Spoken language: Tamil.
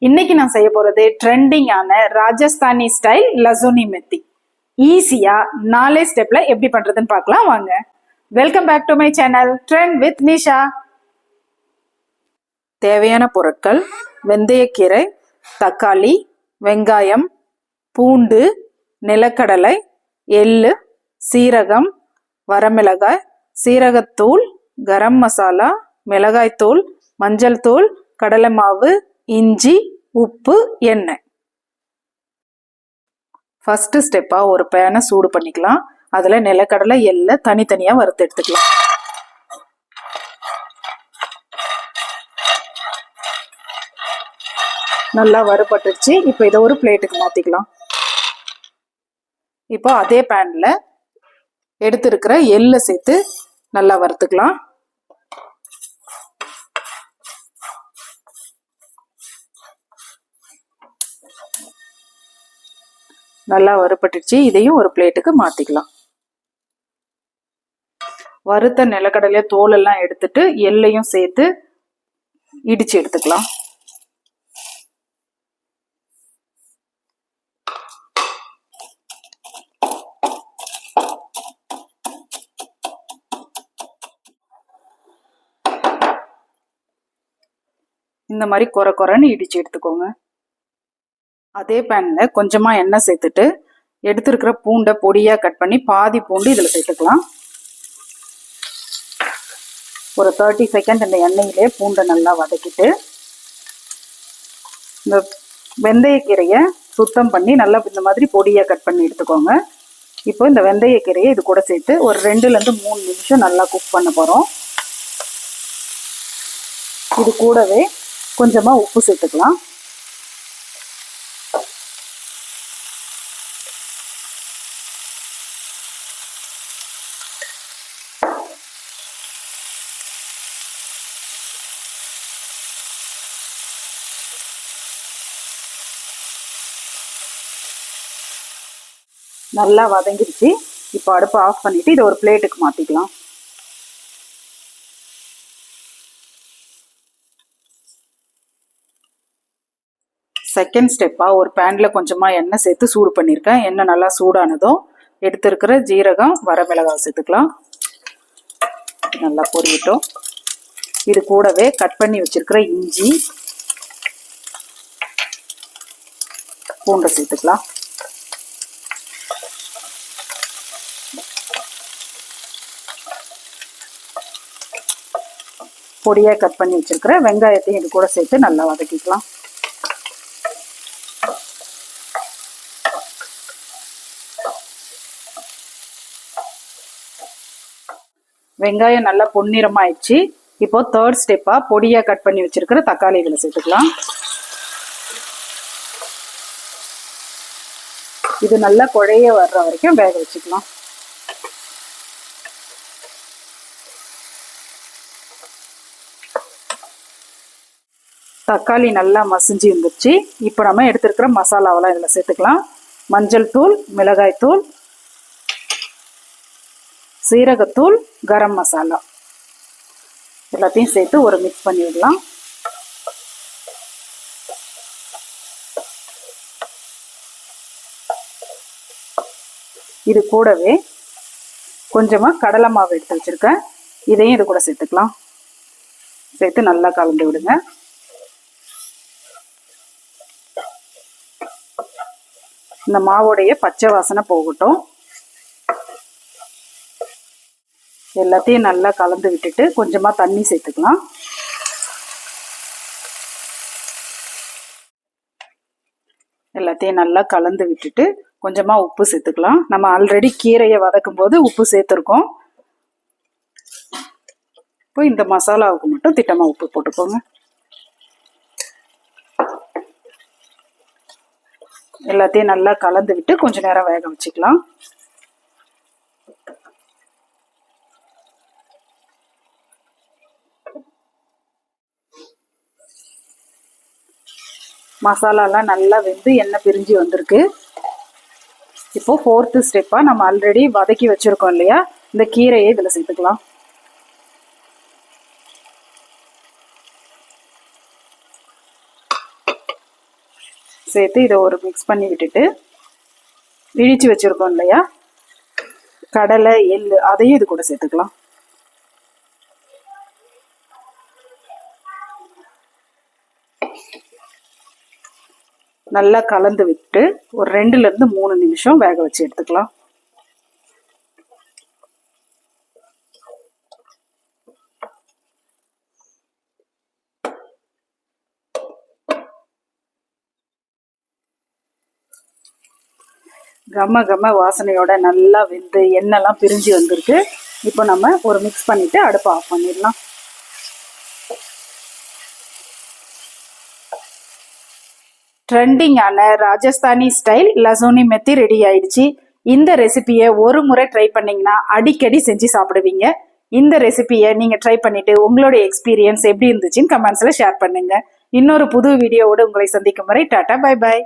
இன்னைக்கு நான் செய்ய போறது ட்ரெண்டிங்கான ராஜஸ்தானி ஸ்டைல் லசோனி மெத்தி. ஈஸியா 4 ஸ்டெப்ல எப்படி பண்றதுன்னு பார்க்கலாம் வாங்க. Welcome back to my channel trend with Nisha. தேவையான பொருட்கள்: வெந்தயக்கீரை, தக்காளி, வெங்காயம், பூண்டு, நிலக்கடலை, எள்ளு, சீரகம், வரமிளகாய், சீரகத்தூள், கரம் மசாலா, மிளகாய்த்தூள், மஞ்சள் தூள், கடலை மாவு, இஞ்சி, உப்பு, எண்ணெய். ஃபர்ஸ்ட் ஸ்டெப்பா ஒரு பேனை சூடு பண்ணிக்கலாம். அதுல நிலக்கடலை எள்ளை தனித்தனியா வறுத்து எடுத்துக்கலாம். நல்லா வறுபட்டுச்சு. இப்போ இதை ஒரு பிளேட்டுக்கு மாத்திக்கலாம். இப்போ அதே பேன்ல எடுத்திருக்கிற எள்ளை சேர்த்து நல்லா வறுத்துக்கலாம். நல்லா வறுபட்டுச்சு. இதையும் ஒரு பிளேட்டுக்கு மாத்திக்கலாம். வறுத்த நிலக்கடலைய தோல் எல்லாம் எடுத்துட்டு எள்ளையும் சேர்த்து இடிச்சு எடுத்துக்கலாம். இந்த மாதிரி கொரன்னு இடிச்சு எடுத்துக்கோங்க. அதே பேன்ல கொஞ்சமா எண்ணெய் சேர்த்துட்டு எடுத்துருக்கிற பூண்டை பொடியா கட் பண்ணி பாதி பூண்டு இதுல சேர்த்துக்கலாம். ஒரு 30 செகண்ட் இந்த எண்ணெயிலே பூண்டை நல்லா வதக்கிட்டு இந்த வெந்தயக்கீரையை சுத்தம் பண்ணி நல்லா இந்த மாதிரி பொடியா கட் பண்ணி எடுத்துக்கோங்க. இப்போ இந்த வெந்தயக்கீரையை இது கூட சேர்த்து ஒரு 2-3 நிமிஷம் நல்லா குக் பண்ண போறோம். இது கூடவே கொஞ்சமா உப்பு சேர்த்துக்கலாம். நல்லா வதங்கிடுச்சு. இப்போ அடுப்பை ஆஃப் பண்ணிட்டு இதை ஒரு பிளேட்டுக்கு மாத்திக்கலாம். செகண்ட் ஸ்டெப்பா ஒரு பேன்ல கொஞ்சமா எண்ணெய் சேர்த்து சூடு பண்ணியிருக்கேன். எண்ணெய் நல்லா சூடானதும் எடுத்திருக்கிற ஜீரகம், வரமிளகாய் சேர்த்துக்கலாம். நல்லா பொரியட்டும். இது கூடவே கட் பண்ணி வச்சிருக்கிற இஞ்சி, பூண்டை சேர்த்துக்கலாம். பொடியா கட் பண்ணி வச்சிருக்கிற வெங்காயத்தையும் இது கூட சேர்த்து நல்லா வதக்கிக்கலாம். வெங்காயம் நல்லா பொன்னிறமாயிடுச்சு. இப்போ தேர்ட் ஸ்டெப்பா பொடியா கட் பண்ணி வச்சிருக்கிற தக்காளி இதுல சேர்த்துக்கலாம். இது நல்லா குழைய வர்ற வரைக்கும் வேக வச்சுக்கலாம். தக்காளி நல்லா மசிஞ்சு இருந்துச்சு. இப்போ நம்ம எடுத்துருக்கிற மசாலாவெல்லாம் இதில் சேர்த்துக்கலாம். மஞ்சள் தூள், மிளகாய் தூள், சீரகத்தூள், கரம் மசாலா எல்லாத்தையும் சேர்த்து ஒரு மிக்ஸ் பண்ணி விடலாம். இது கூடவே கொஞ்சமா கடலை மாவு எடுத்து வச்சிருக்கேன். இதையும் இது கூட சேர்த்துக்கலாம். சேர்த்து நல்லா கலந்து விடுங்க. இந்த மாவோடைய பச்சை வாசனை போகட்டும். எல்லாத்தையும் நல்லா கலந்து விட்டுட்டு கொஞ்சமா தண்ணி சேர்த்துக்கலாம். எல்லாத்தையும் நல்லா கலந்து விட்டுட்டு கொஞ்சமா உப்பு சேர்த்துக்கலாம். நம்ம ஆல்ரெடி கீரையை வதக்கும் போது உப்பு சேர்த்துருக்கோம். இப்போ இந்த மசாலாவுக்கு மட்டும் திட்டமா உப்பு போட்டுக்கோங்க. எல்லாத்தையும் நல்லா கலந்து விட்டு கொஞ்ச நேரம் வேக வச்சுக்கலாம். மசாலாலாம் நல்லா வெந்து எண்ணெய் பிரிஞ்சு வந்திருக்கு. இப்போ ஃபோர்த்து ஸ்டெப்பா நம்ம ஆல்ரெடி வதக்கி வச்சிருக்கோம் இல்லையா, இந்த கீரையை இதுல சேர்த்துக்கலாம். சேர்த்து இதை ஒரு மிக்ஸ் பண்ணி விட்டுட்டு இடித்து வச்சுருக்கோம் இல்லையா கடலை எள்ளு, அதையும் இது கூட சேர்த்துக்கலாம். நல்லா கலந்து விட்டு ஒரு 2லேருந்து 3 நிமிஷம் வேக வச்சு எடுத்துக்கலாம். கம வாசனையோட நல்லா வெந்து எண்ணெய்லாம் பிரிஞ்சு வந்திருக்கு. இப்போ நம்ம ஒரு மிக்ஸ் பண்ணிட்டு அடுப்பை ஆஃப் பண்ணிடலாம். ட்ரெண்டிங்கான ராஜஸ்தானி ஸ்டைல் லசோனி மெத்தி ரெடி ஆயிடுச்சு. இந்த ரெசிபியை ஒரு முறை ட்ரை பண்ணிங்கன்னா அடிக்கடி செஞ்சு சாப்பிடுவீங்க. இந்த ரெசிபியை நீங்கள் ட்ரை பண்ணிட்டு உங்களோட எக்ஸ்பீரியன்ஸ் எப்படி இருந்துச்சுன்னு கமெண்ட்ஸில் ஷேர் பண்ணுங்க. இன்னொரு புது வீடியோவோடு உங்களை சந்திக்கும் வரை டாடா பை பாய்.